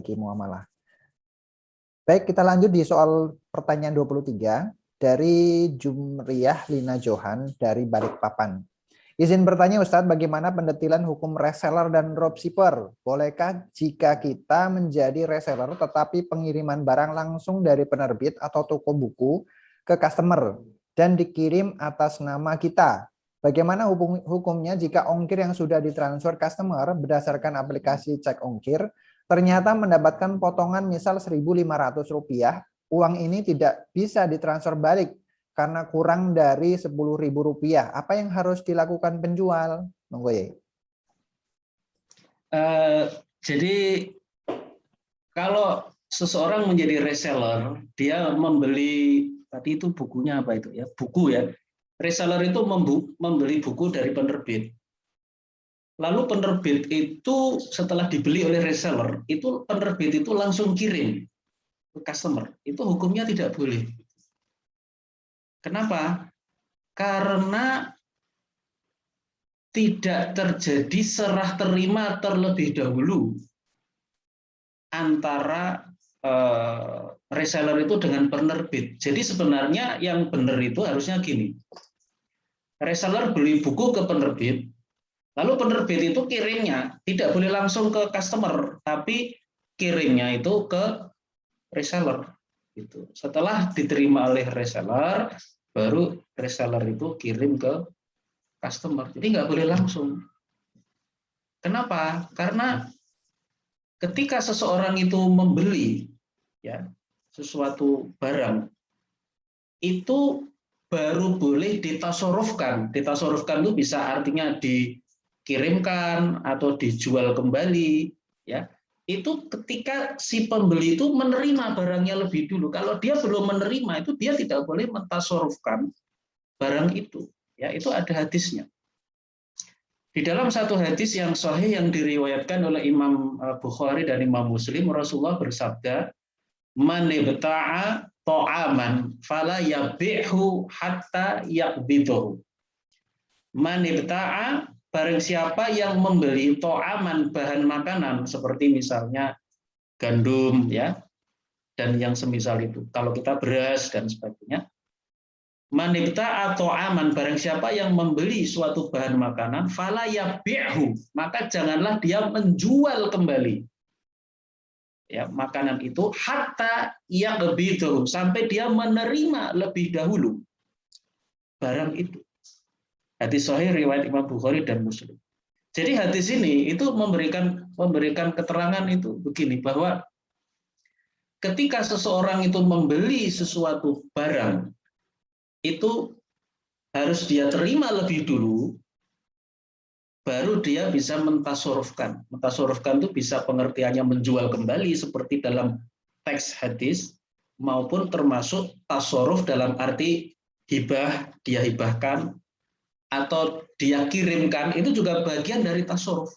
muamalah. Baik, kita lanjut di soal pertanyaan 23 dari Jumriyah Lina Johan dari Balikpapan. Izin bertanya Ustadz, bagaimana pendetilan hukum reseller dan dropshipper? Bolehkah jika kita menjadi reseller tetapi pengiriman barang langsung dari penerbit atau toko buku ke customer dan dikirim atas nama kita? Bagaimana hukumnya jika ongkir yang sudah ditransfer customer berdasarkan aplikasi cek ongkir ternyata mendapatkan potongan misal Rp1.500, uang ini tidak bisa ditransfer balik karena kurang dari Rp10.000. Apa yang harus dilakukan penjual? Monggo ya. Jadi kalau seseorang menjadi reseller, dia membeli, tadi itu bukunya apa itu ya? Buku ya. Reseller itu membeli buku dari penerbit. Lalu penerbit itu setelah dibeli oleh reseller, itu penerbit itu langsung kirim ke customer. Itu hukumnya tidak boleh. Kenapa? Karena tidak terjadi serah terima terlebih dahulu antara reseller itu dengan penerbit. Jadi sebenarnya yang benar itu harusnya gini. Reseller beli buku ke penerbit, lalu penerbit itu kirimnya tidak boleh langsung ke customer, tapi kirimnya itu ke reseller. Gitu. Setelah diterima oleh reseller, baru reseller itu kirim ke customer. Jadi nggak boleh langsung. Kenapa? Karena ketika seseorang itu membeli ya sesuatu barang, itu baru boleh ditasorufkan. Ditasorufkan itu bisa artinya dikirimkan atau dijual kembali, ya. Itu ketika si pembeli itu menerima barangnya lebih dulu. Kalau dia belum menerima, itu dia tidak boleh mentasorufkan barang itu. Ya, itu ada hadisnya. Di dalam satu hadis yang sahih yang diriwayatkan oleh Imam Bukhari dan Imam Muslim, Rasulullah bersabda, "Man ibta'a ta'aman fala yabi'hu hatta yaqbidahu." Man ibta'a, barang siapa yang membeli ta'aman, bahan makanan seperti misalnya gandum ya dan yang semisal itu. Kalau kita beras dan sebagainya. Manibta atau aman, barang siapa yang membeli suatu bahan makanan, fala yabi'hu, maka janganlah dia menjual kembali ya makanan itu hatta yaqbidahu, sampai dia menerima lebih dahulu barang itu. Hadis sahih riwayat Imam Bukhari dan Muslim. Jadi hadis ini itu memberikan keterangan itu begini, bahwa ketika seseorang itu membeli sesuatu barang, itu harus dia terima lebih dulu, baru dia bisa mentasorufkan. Mentasorufkan itu bisa pengertiannya menjual kembali seperti dalam teks hadis, maupun termasuk tasoruf dalam arti hibah, dia hibahkan, atau dia kirimkan, itu juga bagian dari tasoruf.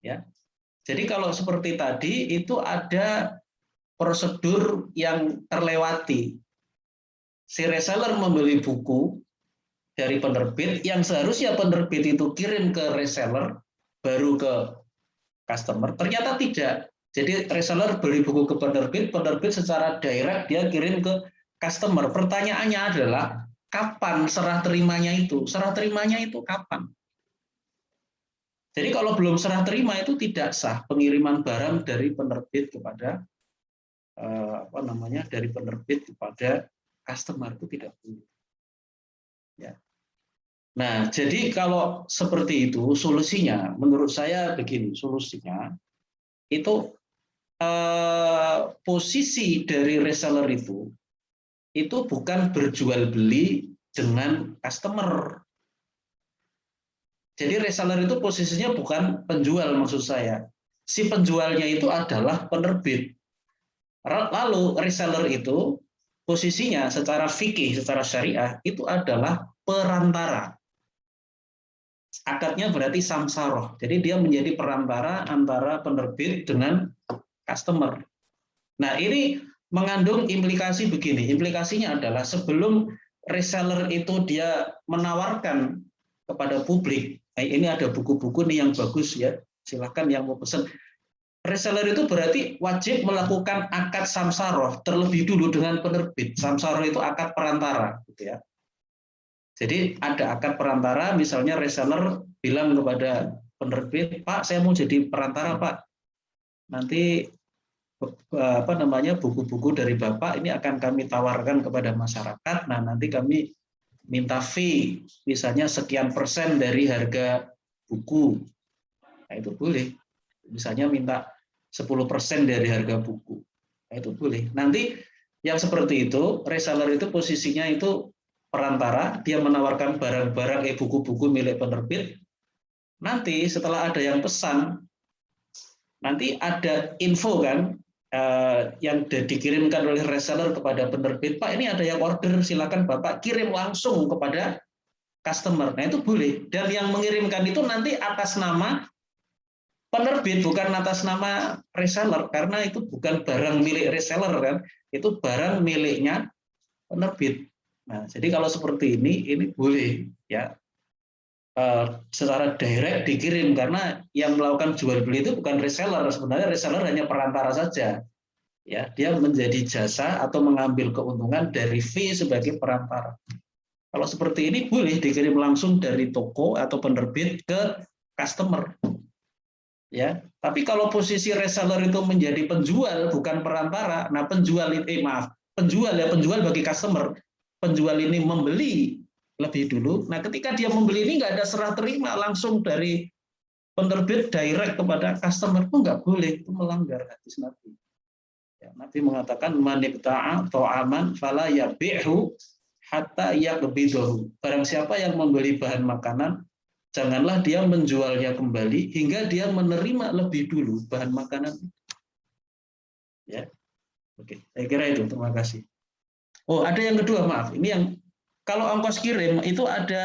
Ya. Jadi kalau seperti tadi, itu ada prosedur yang terlewati. Si reseller membeli buku dari penerbit yang seharusnya penerbit itu kirim ke reseller baru ke customer, ternyata tidak. Jadi reseller beli buku ke penerbit, penerbit secara direct dia kirim ke customer. Pertanyaannya adalah kapan serah terimanya itu? Serah terimanya itu kapan? Jadi kalau belum serah terima itu tidak sah pengiriman barang dari penerbit kepada dari penerbit kepada customer, itu tidak boleh. Ya. Nah, jadi kalau seperti itu solusinya, menurut saya begini, solusinya itu posisi dari reseller itu bukan berjual beli dengan customer. Jadi reseller itu posisinya bukan penjual, maksud saya. Si penjualnya itu adalah penerbit. Lalu reseller itu posisinya secara fikih, secara syariah itu adalah perantara. Akadnya berarti samsaroh. Jadi dia menjadi perantara antara penerbit dengan customer. Nah, ini mengandung implikasi begini. Implikasinya adalah sebelum reseller itu dia menawarkan kepada publik, ini ada buku-buku nih yang bagus ya, silahkan yang mau pesan. Reseller itu berarti wajib melakukan akad samsaroh terlebih dulu dengan penerbit. Samsaroh itu akad perantara, gitu ya. Jadi ada akad perantara, misalnya reseller bilang kepada penerbit, Pak, saya mau jadi perantara, Pak. Nanti buku-buku dari Bapak ini akan kami tawarkan kepada masyarakat. Nah, nanti kami minta fee, misalnya sekian persen dari harga buku. Nah, itu boleh. Misalnya minta 10% dari harga buku. Nah, itu boleh. Nanti yang seperti itu, reseller itu posisinya itu perantara, dia menawarkan barang-barang buku-buku milik penerbit. Nanti setelah ada yang pesan, nanti ada info kan yang dikirimkan oleh reseller kepada penerbit, Pak ini ada yang order, silakan Bapak kirim langsung kepada customer. Nah itu boleh. Dan yang mengirimkan itu nanti atas nama penerbit, bukan atas nama reseller, karena itu bukan barang milik reseller kan, itu barang miliknya penerbit. Nah, jadi kalau seperti ini boleh ya secara direct dikirim, karena yang melakukan jual beli itu bukan reseller, sebenarnya reseller hanya perantara saja. Ya, dia menjadi jasa atau mengambil keuntungan dari fee sebagai perantara. Kalau seperti ini boleh dikirim langsung dari toko atau penerbit ke customer. Ya, tapi kalau posisi reseller itu menjadi penjual bukan perantara, nah penjual penjual bagi customer, penjual ini membeli lebih dulu. Nah, ketika dia membeli ini nggak ada serah terima langsung dari penerbit direct kepada customer, itu nggak boleh, itu melanggar hadis Nabi. Ya, Nabi mengatakan man ibta'a ta'aman fala yabi'hu hatta yaqbidahu. Barang siapa yang membeli bahan makanan, janganlah dia menjualnya kembali hingga dia menerima lebih dulu bahan makanan. Ya, oke. Saya kira itu. Terima kasih. Oh, ada yang kedua, maaf. Ini yang kalau ongkos kirim itu ada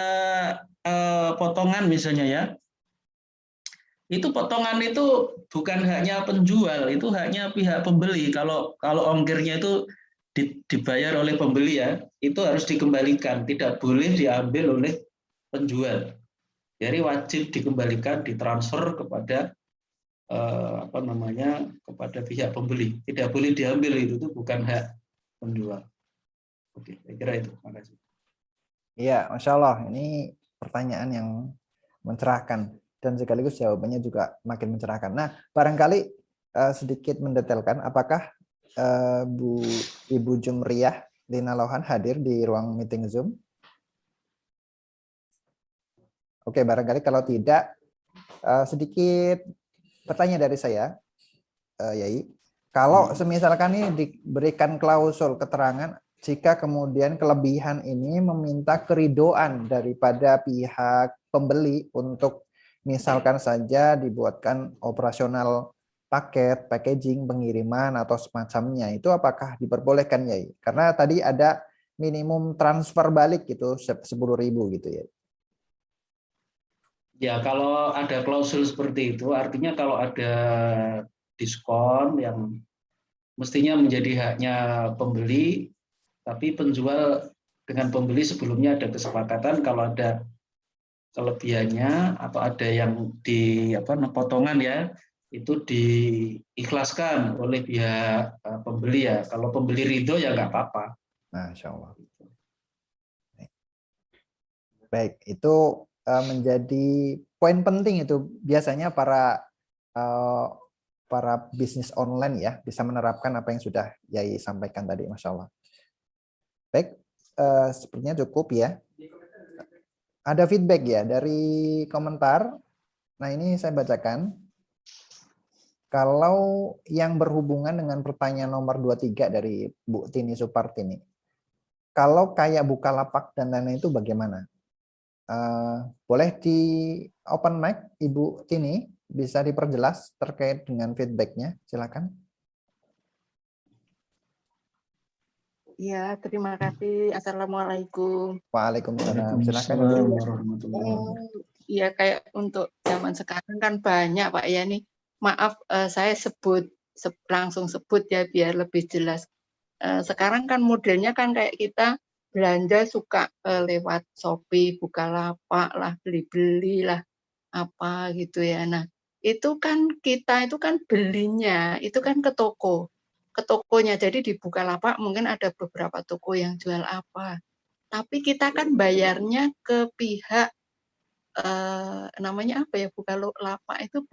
potongan misalnya ya. Itu potongan itu bukan haknya penjual, itu haknya pihak pembeli. Kalau ongkirnya itu dibayar oleh pembeli ya, itu harus dikembalikan, tidak boleh diambil oleh penjual. Jadi wajib dikembalikan, ditransfer kepada kepada pihak pembeli. Tidak boleh diambil, itu bukan hak penjual. Oke, saya kira itu. Terima kasih. Iya, Masya Allah. Ini pertanyaan yang mencerahkan dan sekaligus jawabannya juga makin mencerahkan. Nah, barangkali sedikit mendetailkan, apakah Ibu Jumriyah Lina Lohan hadir di ruang meeting Zoom? Oke, barangkali kalau tidak, sedikit pertanyaan dari saya, Yai. Kalau semisalkan ini diberikan klausul keterangan jika kemudian kelebihan ini meminta keridoan daripada pihak pembeli untuk misalkan saja dibuatkan operasional paket, packaging, pengiriman atau semacamnya, itu apakah diperbolehkan Yai? Karena tadi ada minimum transfer balik gitu 10.000 gitu ya. Ya, kalau ada klausul seperti itu, artinya kalau ada diskon yang mestinya menjadi haknya pembeli, tapi penjual dengan pembeli sebelumnya ada kesepakatan kalau ada kelebihannya atau ada yang potongan ya, itu diikhlaskan oleh pihak pembeli ya. Kalau pembeli ridho ya nggak apa-apa. Masya Allah. Baik, itu menjadi poin penting itu biasanya para bisnis online ya bisa menerapkan apa yang sudah Yai sampaikan tadi, Masya Allah. Baik, sepertinya cukup ya. Ada feedback ya dari komentar. Nah ini saya bacakan. Kalau yang berhubungan dengan pertanyaan nomor 23 dari Bu Tini Supartini, kalau kayak Bukalapak dan lain-lain itu bagaimana? Boleh di open mic, Ibu Tini, bisa diperjelas terkait dengan feedbacknya, silakan. Ya, terima kasih. Assalamualaikum. Waalaikumsalam. Silakan. Iya, kayak untuk zaman sekarang kan banyak Pak ya nih. Maaf, saya langsung sebut ya biar lebih jelas. Sekarang kan modelnya kan kayak kita belanja suka lewat Shopee, Bukalapak lah, beli-beli lah apa gitu ya. Nah, itu kan kita itu kan belinya itu kan ke toko, ke tokonya. Jadi di Bukalapak mungkin ada beberapa toko yang jual apa. Tapi kita kan bayarnya ke pihak namanya apa ya, Bukalapak itu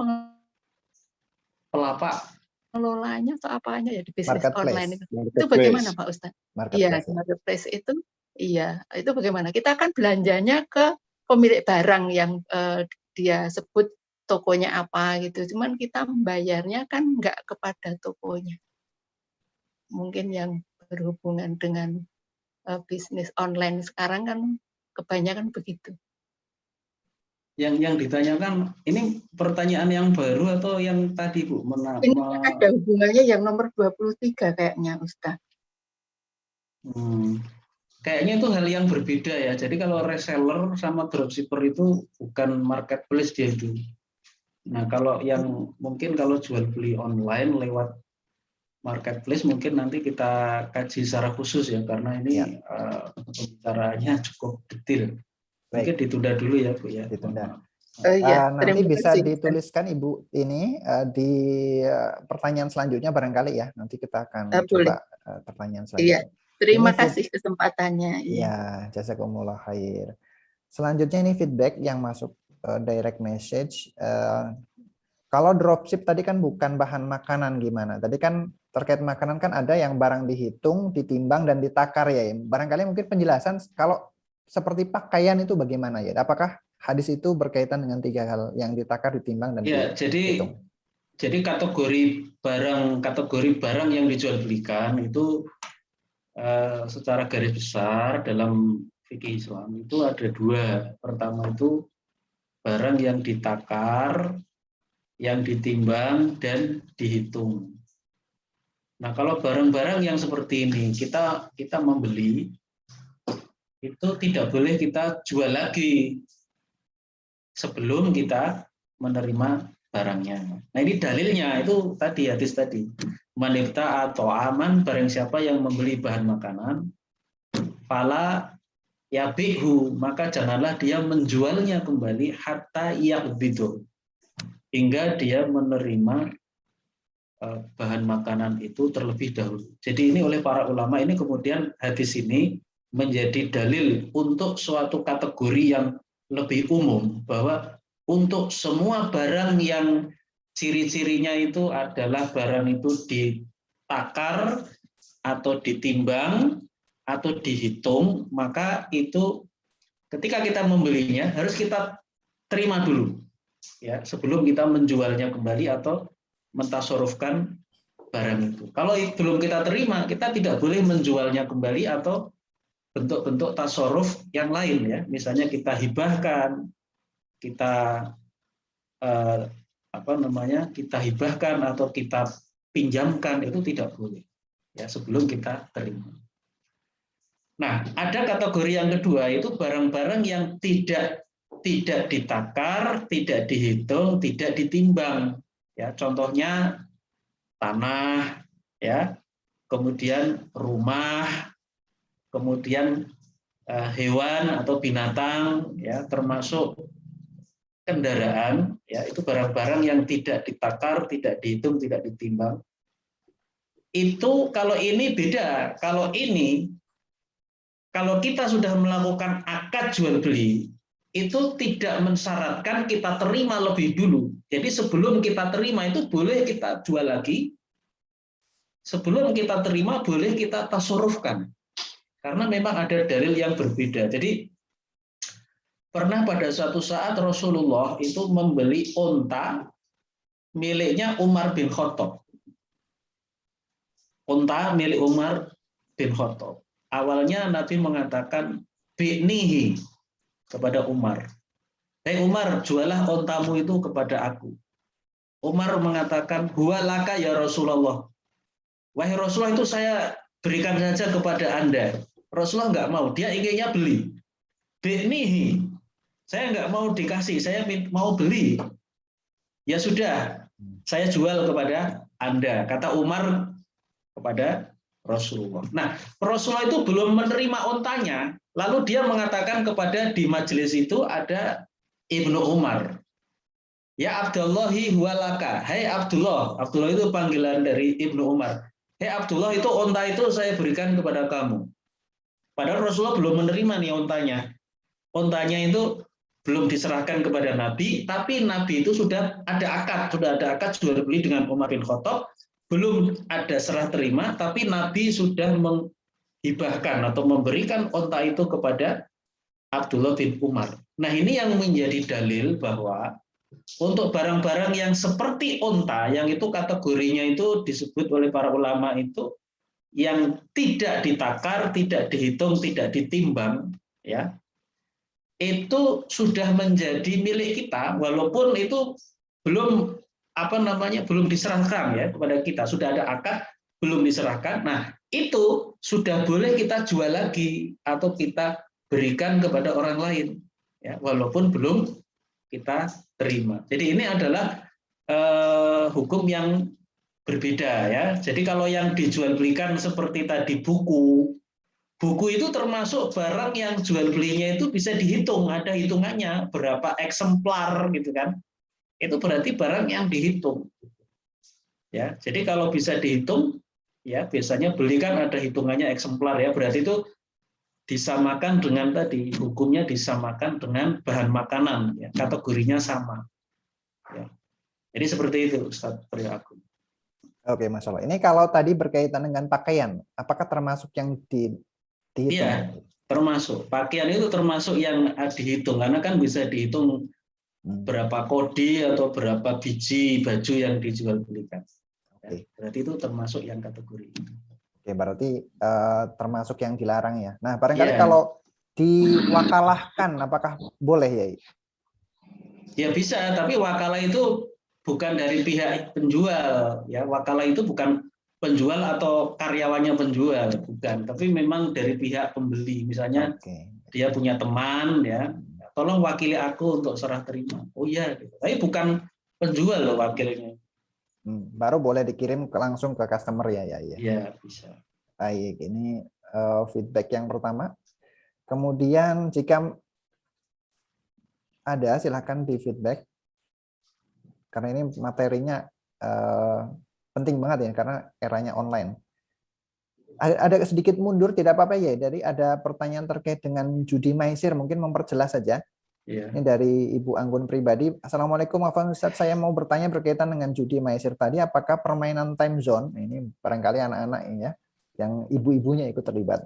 Pelapak. pengelolanya atau apanya ya di bisnis online Marketplace. itu. Itu bagaimana Pak Ustadz? Iya, Marketplace. di marketplace itu iya, itu bagaimana? Kita kan belanjanya ke pemilik barang yang dia sebut tokonya apa gitu. Cuman kita membayarnya kan nggak kepada tokonya. Mungkin yang berhubungan dengan bisnis online sekarang kan kebanyakan begitu. Yang ditanyakan ini pertanyaan yang baru atau yang tadi Bu? Ini ada hubungannya yang nomor 23 kayaknya Ustaz. Kayaknya itu hal yang berbeda ya. Jadi kalau reseller sama dropshipper itu bukan marketplace dia itu. Nah kalau yang mungkin kalau jual beli online lewat marketplace mungkin nanti kita kaji secara khusus ya karena ini pembicaraannya cukup detail. Mungkin ditunda dulu ya Bu ya. Ditunda. Ya, nanti terima bisa kasih. dituliskan Ibu ini di pertanyaan selanjutnya barangkali ya. Nanti kita akan coba pertanyaan selanjutnya. Iya, terima Ini kasih kesempatannya. Ya, jazakumullah khair. Selanjutnya ini feedback yang masuk direct message. Kalau dropship tadi kan bukan bahan makanan gimana? Tadi kan terkait makanan kan ada yang barang dihitung, ditimbang dan ditakar ya. Barangkali mungkin penjelasan kalau seperti pakaian itu bagaimana ya? Apakah hadis itu berkaitan dengan 3 hal yang ditakar, ditimbang dan dihitung? Jadi kategori barang yang dijual belikan itu secara garis besar dalam fikih Islam itu ada 2. Pertama itu barang yang ditakar, yang ditimbang dan dihitung. Nah, kalau barang-barang yang seperti ini kita membeli itu tidak boleh kita jual lagi sebelum kita menerima barangnya. Nah, ini dalilnya itu tadi hadis tadi. Man ibta'a ta'aman, barang siapa yang membeli bahan makanan, fala yabihu, maka janganlah dia menjualnya kembali hatta yaqbidu, hingga dia menerima bahan makanan itu terlebih dahulu. Jadi ini oleh para ulama ini kemudian hadis ini menjadi dalil untuk suatu kategori yang lebih umum bahwa untuk semua barang yang ciri-cirinya itu adalah barang itu ditakar atau ditimbang atau dihitung, maka itu ketika kita membelinya harus kita terima dulu ya sebelum kita menjualnya kembali atau mentasarufkan barang itu. Kalau belum kita terima, kita tidak boleh menjualnya kembali atau bentuk-bentuk tasarruf yang lain ya. Misalnya kita hibahkan, kita kita hibahkan atau kita pinjamkan, itu tidak boleh ya sebelum kita terima. Nah, ada kategori yang kedua itu barang-barang yang tidak ditakar, tidak dihitung, tidak ditimbang. Ya, contohnya tanah, ya, kemudian rumah, kemudian hewan atau binatang, ya, termasuk kendaraan, ya, itu barang-barang yang tidak ditakar, tidak dihitung, tidak ditimbang. Itu kalau ini beda, kalau kita sudah melakukan akad jual beli, itu tidak mensyaratkan kita terima lebih dulu. Jadi sebelum kita terima itu boleh kita jual lagi. Sebelum kita terima boleh kita tasarrufkan. Karena memang ada dalil yang berbeda. Jadi pernah pada suatu saat Rasulullah itu membeli unta miliknya Umar bin Khattab. Unta milik Umar bin Khattab. Awalnya Nabi mengatakan bi'nihi kepada Umar. Hei Umar, jualah ontamu itu kepada aku. Umar mengatakan, huwa laka ya Rasulullah. Wahai Rasulullah, itu saya berikan saja kepada Anda. Rasulullah nggak mau, dia inginnya beli. Bi'nihi, saya nggak mau dikasih, saya mau beli. Ya sudah, saya jual kepada Anda, kata Umar kepada Rasulullah. Nah, Rasulullah itu belum menerima ontanya, lalu dia mengatakan kepada di majelis itu ada Ibnu Umar. Ya Abdullahi huwalaka. Hai Abdullah. Abdullah itu panggilan dari Ibnu Umar. Hai Abdullah, itu onta itu saya berikan kepada kamu. Padahal Rasulullah belum menerima nih ontanya. Ontanya itu belum diserahkan kepada Nabi, tapi Nabi itu sudah ada akad jual beli dengan Umar bin Khattab, belum ada serah terima, tapi Nabi sudah menghibahkan atau memberikan onta itu kepada Abdullah bin Umar. Nah, ini yang menjadi dalil bahwa untuk barang-barang yang seperti onta, yang itu kategorinya itu disebut oleh para ulama itu yang tidak ditakar, tidak dihitung, tidak ditimbang, ya, itu sudah menjadi milik kita, walaupun itu belum belum diserahkan ya kepada kita, sudah ada akad belum diserahkan. Nah, itu sudah boleh kita jual lagi atau kita berikan kepada orang lain, ya, walaupun belum kita terima. Jadi ini adalah hukum yang berbeda ya. Jadi kalau yang dijual belikan seperti tadi buku itu termasuk barang yang jual belinya itu bisa dihitung, ada hitungannya berapa eksemplar gitu kan. Itu berarti barang yang dihitung. Ya, jadi kalau bisa dihitung ya biasanya beli kan ada hitungannya eksemplar ya, berarti itu disamakan dengan tadi hukumnya disamakan dengan bahan makanan ya, kategorinya sama. Ya. Jadi seperti itu Ustaz Priyakum. Oke, Mas Allah. Ini kalau tadi berkaitan dengan pakaian, apakah termasuk yang dihitung? Iya, termasuk. Pakaian itu termasuk yang dihitung, karena kan bisa dihitung berapa kodi atau berapa biji baju yang dijual belikan. Ya, berarti itu termasuk yang kategori itu. Oke, berarti termasuk yang dilarang ya. Nah, barangkali kalau diwakalahkan, apakah boleh ya? Ya bisa, tapi wakalah itu bukan dari pihak penjual, ya. Wakalah itu bukan penjual atau karyawannya penjual, bukan. Tapi memang dari pihak pembeli. Misalnya dia punya teman, ya, tolong wakili aku untuk serah terima. Oh iya, gitu. Tapi bukan penjual loh wakilnya. Baru boleh dikirim langsung ke customer ya. Iya, bisa. Baik, ini feedback yang pertama. Kemudian jika ada, silahkan di feedback. Karena ini materinya penting banget ya, karena eranya online. Ada sedikit mundur, tidak apa-apa ya. Jadi ada pertanyaan terkait dengan judi maisir, mungkin memperjelas saja. Ini dari Ibu Anggun pribadi. Assalamualaikum Afwan Ustadz, saya mau bertanya berkaitan dengan judi maisir tadi, apakah permainan time zone, ini barangkali anak-anak ya, yang ibu-ibunya ikut terlibat.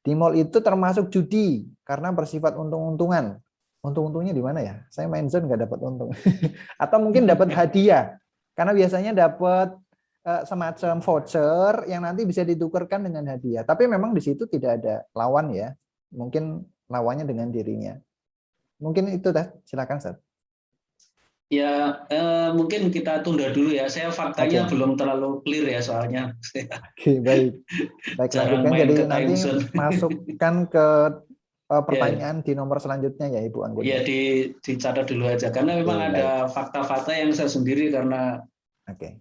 Di mall itu termasuk judi karena bersifat untung-untungan. Untung-untungnya di mana ya? Saya main zone nggak dapat untung. Atau mungkin dapat hadiah. Karena biasanya dapat semacam voucher yang nanti bisa ditukarkan dengan hadiah. Tapi memang di situ tidak ada lawan ya. Mungkin lawannya dengan dirinya. Mungkin itu dah. Silakan, Ustaz. Ya, mungkin kita tunda dulu ya. Saya faktanya belum terlalu clear ya soalnya. Oke, baik. Baiklah, jadi nanti masukkan ke pertanyaan di nomor selanjutnya ya Ibu Anggun. Iya, dicatat dulu aja karena memang ada fakta-fakta yang saya sendiri karena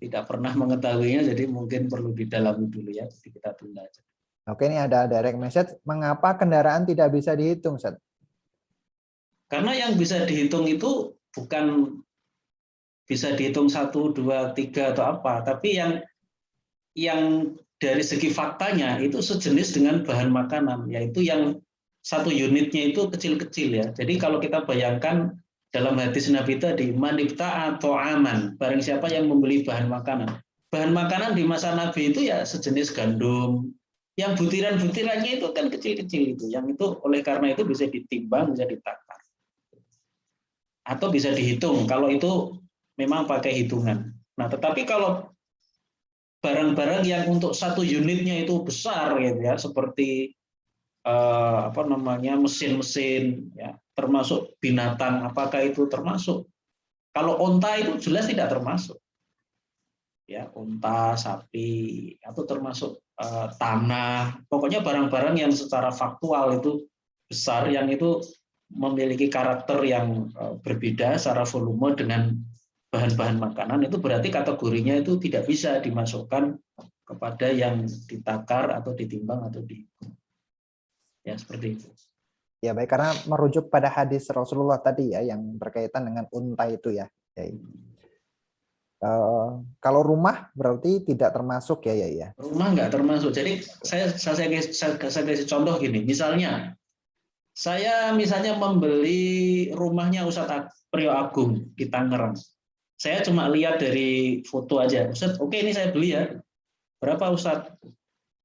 tidak pernah mengetahuinya, jadi mungkin perlu didalami dulu ya. Jadi kita tunda aja. Oke, ini ada direct message. Mengapa kendaraan tidak bisa dihitung, Ustaz? Karena yang bisa dihitung itu bukan bisa dihitung 1, 2, 3 atau apa, tapi yang dari segi faktanya itu sejenis dengan bahan makanan, yaitu yang satu unitnya itu kecil-kecil ya. Jadi kalau kita bayangkan dalam hadis Nabi tadi, manibta atau aman, barang siapa yang membeli bahan makanan. Bahan makanan di masa Nabi itu ya sejenis gandum, yang butiran-butirannya itu kan kecil-kecil itu, yang itu oleh karena itu bisa ditimbang, bisa ditakar. Atau bisa dihitung, kalau itu memang pakai hitungan. Nah, tetapi kalau barang-barang yang untuk satu unitnya itu besar gitu ya, seperti mesin-mesin ya, termasuk binatang, apakah itu termasuk? Kalau onta itu jelas tidak termasuk ya, onta, sapi, atau termasuk tanah, pokoknya barang-barang yang secara faktual itu besar, yang itu memiliki karakter yang berbeda secara volume dengan bahan-bahan makanan, itu berarti kategorinya itu tidak bisa dimasukkan kepada yang ditakar atau ditimbang atau dihitung. Ya, seperti itu. Ya, baik, karena merujuk pada hadis Rasulullah tadi ya, yang berkaitan dengan unta itu ya. Yai. Kalau rumah berarti tidak termasuk ya, Yai ya? Rumah nggak termasuk. Jadi saya kasih contoh gini. Misalnya, saya membeli rumahnya Ustadz Priyo Agung di Tangerang. Saya cuma lihat dari foto aja. Ustadz, oke ini saya beli ya. Berapa Ustadz?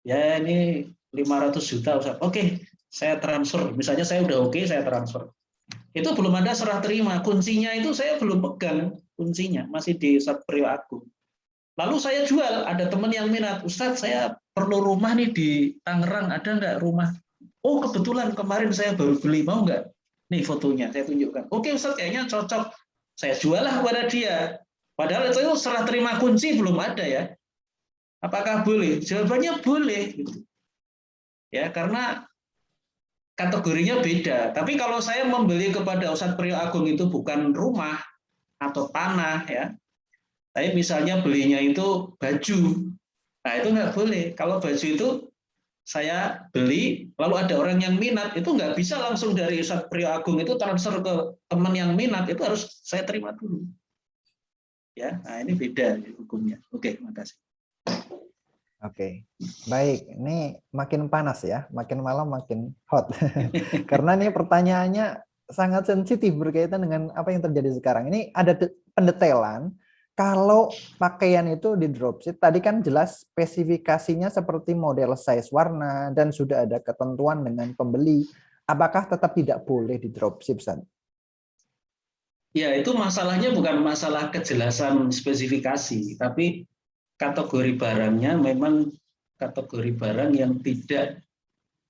Ya ini 500 juta Ustadz. Oke, saya transfer. Misalnya saya udah oke, saya transfer. Itu belum ada serah terima. Kuncinya itu saya belum pegang. Kuncinya masih di Ustadz Priyo Agung. Lalu saya jual, ada teman yang minat. Ustadz, saya perlu rumah nih di Tangerang. Ada nggak rumah? Oh, kebetulan kemarin saya baru beli. Mau nggak? Nih fotonya, saya tunjukkan. Oke Ustadz, kayaknya cocok. Saya jual lah kepada dia. Padahal itu serah terima kunci belum ada ya. Apakah boleh? Jawabannya boleh. Ya, karena kategorinya beda. Tapi kalau saya membeli kepada Ustadz Priyo Agung itu bukan rumah atau tanah ya. Tapi misalnya belinya itu baju. Nah, itu nggak boleh. Kalau baju itu saya beli, lalu ada orang yang minat, itu nggak bisa langsung dari Ustadz Priyo Agung itu transfer ke teman yang minat, itu harus saya terima dulu. Ya, nah ini beda hukumnya. Oke, makasih. Oke, baik. Ini makin panas ya, makin malam makin hot. Karena ini pertanyaannya sangat sensitif berkaitan dengan apa yang terjadi sekarang. Ini ada pendetailan. Kalau pakaian itu di dropship, tadi kan jelas spesifikasinya seperti model size, warna, dan sudah ada ketentuan dengan pembeli. Apakah tetap tidak boleh di dropship, San? Ya, itu masalahnya bukan masalah kejelasan spesifikasi, tapi kategori barangnya memang kategori barang yang tidak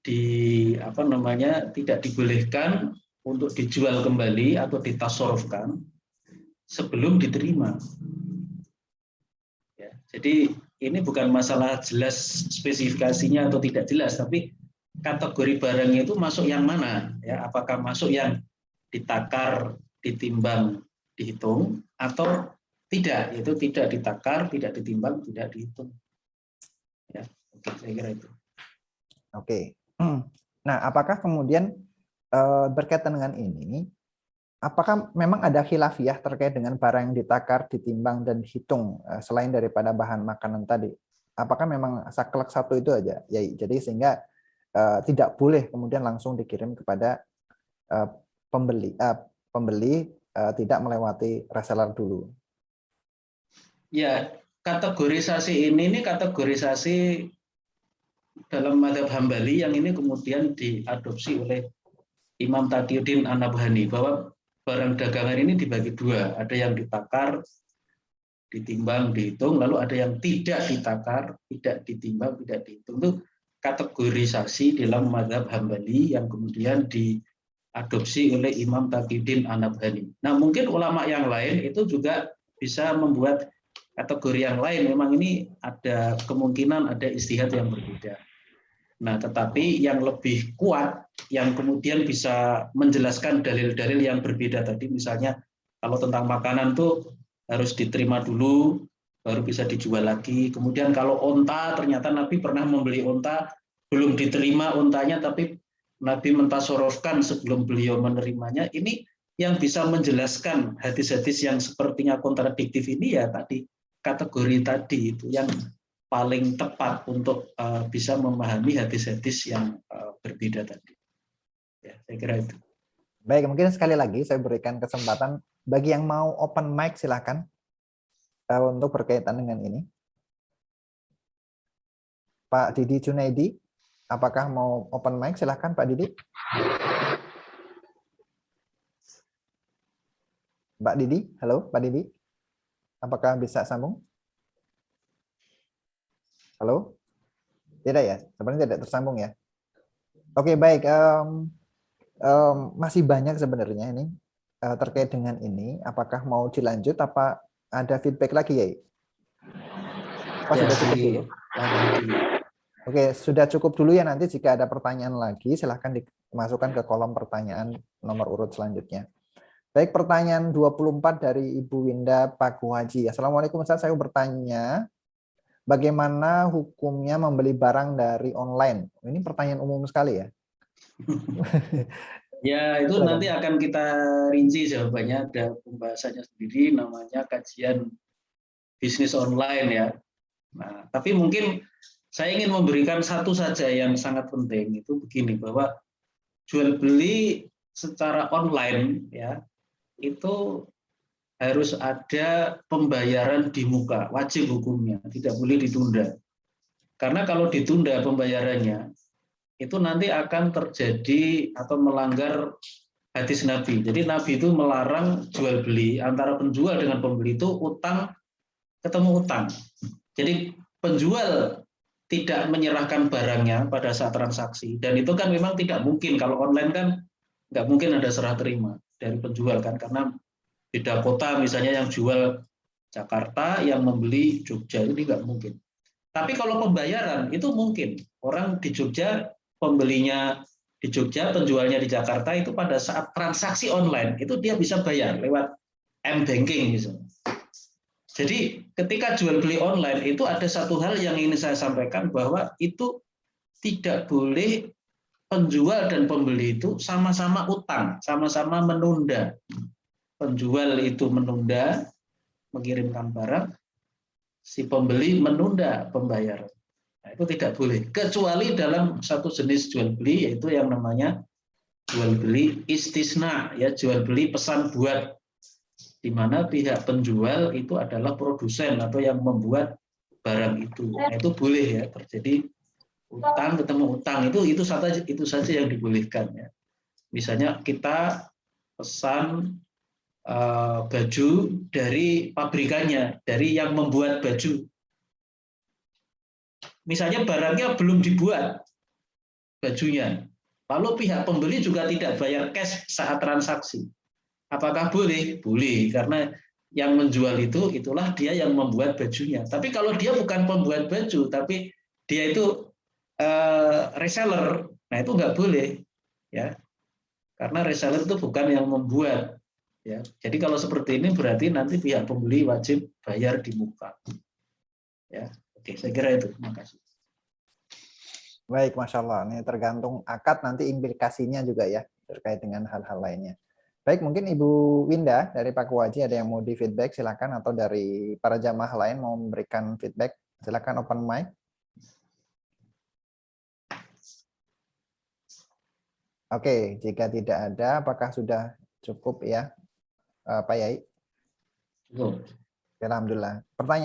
tidak dibolehkan untuk dijual kembali atau ditasorofkan sebelum diterima. Ya, jadi ini bukan masalah jelas spesifikasinya atau tidak jelas, tapi kategori barangnya itu masuk yang mana? Ya, apakah masuk yang ditakar, ditimbang, dihitung, atau tidak? Itu tidak ditakar, tidak ditimbang, tidak dihitung. Ya, oke, saya kira itu. Oke. Nah, apakah kemudian berkaitan dengan ini? Apakah memang ada khilafiyah terkait dengan barang yang ditakar, ditimbang, dan dihitung selain daripada bahan makanan tadi? Apakah memang saklek satu itu aja? Ya, jadi sehingga tidak boleh kemudian langsung dikirim kepada pembeli. Pembeli tidak melewati reseller dulu. Ya, kategorisasi ini kategorisasi dalam mazhab Hambali yang ini kemudian diadopsi oleh Imam Taqiyuddin An-Nabhani bahwa barang dagangan ini dibagi dua, ada yang ditakar, ditimbang, dihitung, lalu ada yang tidak ditakar, tidak ditimbang, tidak dihitung. Itu kategorisasi dalam mazhab Hambali yang kemudian diadopsi oleh Imam Taqiyuddin An-Nabhani. Nah, mungkin ulama yang lain itu juga bisa membuat kategori yang lain. Memang ini ada kemungkinan ada ijtihad yang berbeda. Nah, tetapi yang lebih kuat, yang kemudian bisa menjelaskan dalil-dalil yang berbeda tadi, misalnya kalau tentang makanan tuh harus diterima dulu, baru bisa dijual lagi. Kemudian kalau onta, ternyata Nabi pernah membeli onta, belum diterima ontanya, tapi Nabi mentasorofkan sebelum beliau menerimanya. Ini yang bisa menjelaskan hadis-hadis yang sepertinya kontradiktif ini ya tadi, kategori tadi itu yang paling tepat untuk bisa memahami hadis-hadis yang berbeda tadi. Ya, saya kira itu. Baik, mungkin sekali lagi saya berikan kesempatan bagi yang mau open mic silakan untuk berkaitan dengan ini. Pak Didi Junaidi, apakah mau open mic? Silakan Pak Didi. Mbak Didi, halo Pak Didi. Apakah bisa sambung? Halo? Tidak ya? Sebenarnya tidak tersambung ya. Oke, baik. Masih banyak sebenarnya ini terkait dengan ini. Apakah mau dilanjut? Apa ada feedback lagi ya? Oh, sudah cukup dulu. Oke, sudah cukup dulu ya. Nanti jika ada pertanyaan lagi, silahkan dimasukkan ke kolom pertanyaan nomor urut selanjutnya. Baik, pertanyaan 24 dari Ibu Winda Pakuhaji. Assalamualaikum Ustaz, saya bertanya, bagaimana hukumnya membeli barang dari online? Ini pertanyaan umum sekali ya. Ya, itu Silakan. nanti akan kita rinci jawabannya, ada pembahasannya sendiri, namanya kajian bisnis online ya. Nah, tapi mungkin saya ingin memberikan satu saja yang sangat penting, itu begini, bahwa jual beli secara online ya, itu harus ada pembayaran di muka, wajib hukumnya, tidak boleh ditunda. Karena kalau ditunda pembayarannya, itu nanti akan terjadi atau melanggar hadis Nabi. Jadi Nabi itu melarang jual beli antara penjual dengan pembeli itu utang ketemu utang. Jadi penjual tidak menyerahkan barangnya pada saat transaksi, dan itu kan memang tidak mungkin. Kalau online kan nggak mungkin ada serah terima dari penjual kan, karena beda kota misalnya, yang jual Jakarta yang membeli Jogja, ini nggak mungkin. Tapi kalau pembayaran itu mungkin, orang di Jogja, pembelinya di Jogja, penjualnya di Jakarta, itu pada saat transaksi online itu dia bisa bayar lewat m-banking misalnya. Jadi ketika jual beli online itu ada satu hal yang ingin saya sampaikan, bahwa itu tidak boleh penjual dan pembeli itu sama-sama utang, sama-sama menunda. Penjual itu menunda mengirimkan barang, si pembeli menunda pembayaran. Nah, itu tidak boleh, kecuali dalam satu jenis jual beli, yaitu yang namanya jual beli istisna, ya, jual beli pesan buat, di mana pihak penjual itu adalah produsen atau yang membuat barang itu. Nah, itu boleh ya terjadi utang ketemu utang, itu saja yang dibolehkan ya. Misalnya kita pesan baju dari pabrikannya, dari yang membuat baju. Misalnya barangnya belum dibuat bajunya, lalu pihak pembeli juga tidak bayar cash saat transaksi. Apakah boleh? Boleh, karena yang menjual itu, itulah dia yang membuat bajunya. Tapi kalau dia bukan pembuat baju, tapi dia itu reseller, nah itu nggak boleh, ya, karena reseller itu bukan yang membuat. Ya, jadi kalau seperti ini berarti nanti pihak pembeli wajib bayar di muka. Ya, oke, saya kira itu. Terima kasih. Baik, Masya Allah. Ini tergantung akad, nanti implikasinya juga ya, terkait dengan hal-hal lainnya. Baik, mungkin Ibu Winda dari Pak Waji ada yang mau di feedback, silakan, atau dari para jamaah lain mau memberikan feedback, silakan open mic. Oke, jika tidak ada, apakah sudah cukup ya, Pak Yai? Cukup. Alhamdulillah. Pertanyaan